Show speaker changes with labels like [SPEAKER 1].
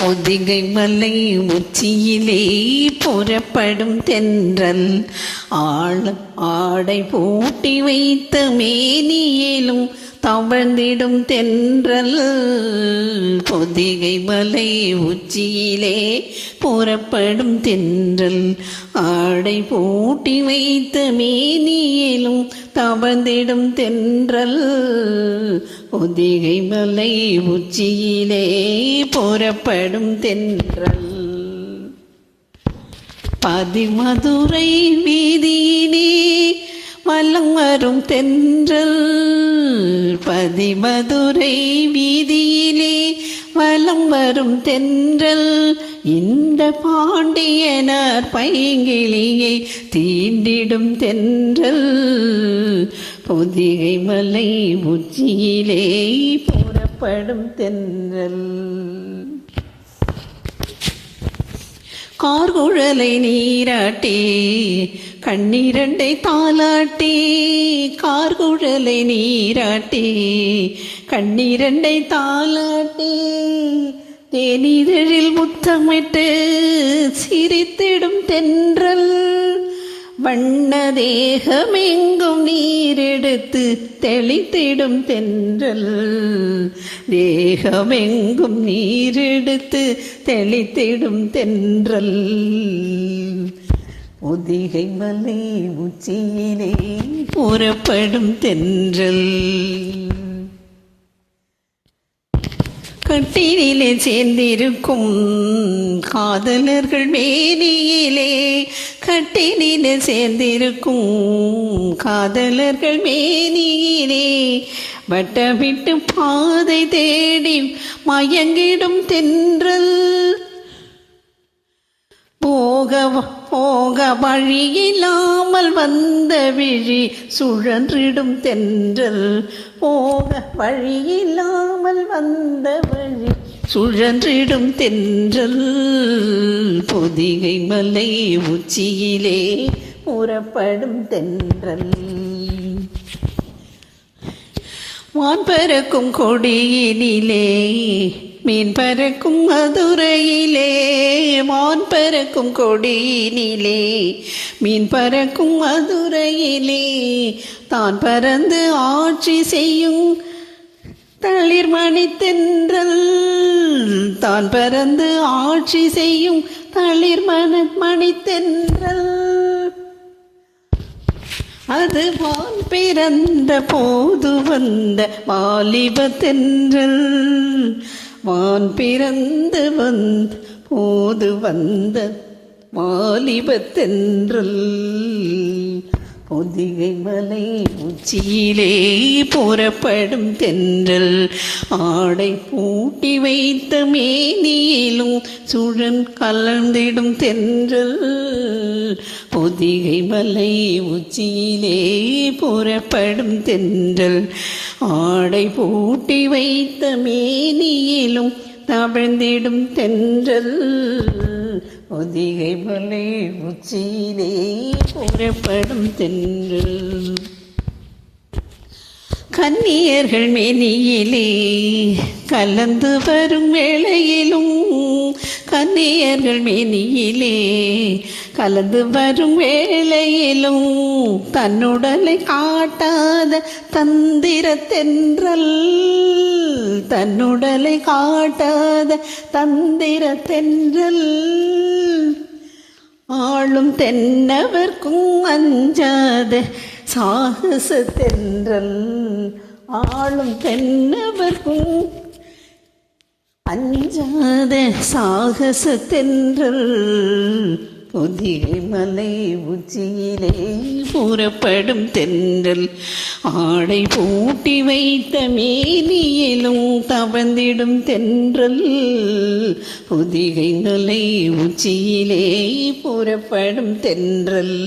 [SPEAKER 1] பொதிகை மலை உச்சியிலே புறப்படும் தென்றல் ஆடை பூட்டி வைத்த மேனியிலும் தவழ்ந்திடும் தென்றல். பொதிகை மலை உச்சியிலே புறப்படும் தென்றல் ஆடை பூட்டி வைத்த மேனியிலும் தவழ்ந்திடும் தென்றல். பொதிகை மலை உச்சியிலே புறப்படும் தென்றல். பதிமதுரை வீதியிலே வலம் வரும் தென்றல். பதிமதுரை வீதியிலே வலம் வரும் தென்றல். இந்த பாண்டியனார் பைங்கிளியை தீண்டிடும் தென்றல். பொதிகை மலை உச்சியிலே புறப்படும் தென்றல். கார்குழலை நீராட்டி கண்ணீரண்டை தாலாட்டி. கார்குழலை நீராட்டி கண்ணீரண்டை தாலாட்டி. தேனிதழில் முத்தமிட்டு சிரித்திடும் தென்றல். வண்ண தேகமெங்கும் நீரெடுத்து தெளித்திடும் தென்றல். தேகமெங்கும் நீரெடுத்து தெளித்திடும் தென்றல். பொதிகை மலை உச்சியிலே புறப்படும் தென்றல். கட்டினிலே சேர்ந்திருக்கும் காதலர்கள் மேனியிலே. கட்டினிலே சேர்ந்திருக்கும் காதலர்கள் மேனியிலே வட்டமிட்டு பாதை தேடி மயங்கிடும் தென்றல். போக வழியில்லாமல் வந்த விழி சுழன்றிடும் தென்றல். போக வழியில்லாமல் வந்த வழி சுழன்றிடும் தென்றல். பொதிகை மலை உச்சியிலே புறப்படும் தென்றல். வான் பறக்கும் கொடியினிலே மீன் பறக்கும் மதுரையிலே. வான் பறக்கும் கொடியினிலே மீன் பறக்கும் மதுரையிலே. தான் பறந்து ஆட்சி செய்யும் தளிர்மணி தென்றல். தான் பறந்து ஆட்சி செய்யும் தளிர்மணி தென்றல். அது வான் பிறந்த போது வந்த வாலிப தென்றல். வான் பிறந்து வந்த போது வந்த வாலிப தென்றல். பொதிகை மலை உச்சியிலே புறப்படும் தென்றல் ஆடை பூட்டி வைத்த மேனியிலும் சுழன் கலந்திடும் தென்றல். பொதிகை மலை உச்சியிலே புறப்படும் தென்றல் ஆடை பூட்டி வைத்த மேனியிலும் தவழ்ந்திடும் தென்றல். பொதிகை மலை உச்சியிலே புறப்படும் தென்றல். கன்னியர்கள் மேனியிலே கலந்து வரும் வேளையிலும். கன்னியர்கள் மேனியிலே கலந்து வரும் வேளையிலும் தன்னுடலை காட்டாத தந்திர தென்றல். தன்னுடலை காட்டாத தந்திர தென்றல். ஆளும் தென்னவர்க்கும் அஞ்சாத சாகச தென்றல். ஆளும் தென்னவர்க்கும் அஞ்சாத சாகச தென்றல். பொதிகை மலை உச்சியிலே புறப்படும் தென்றல் ஆடை பூட்டி வைத்த மேனியிலும் தவழ்ந்திடும் தென்றல். பொதிகை மலை உச்சியிலே புறப்படும் தென்றல்.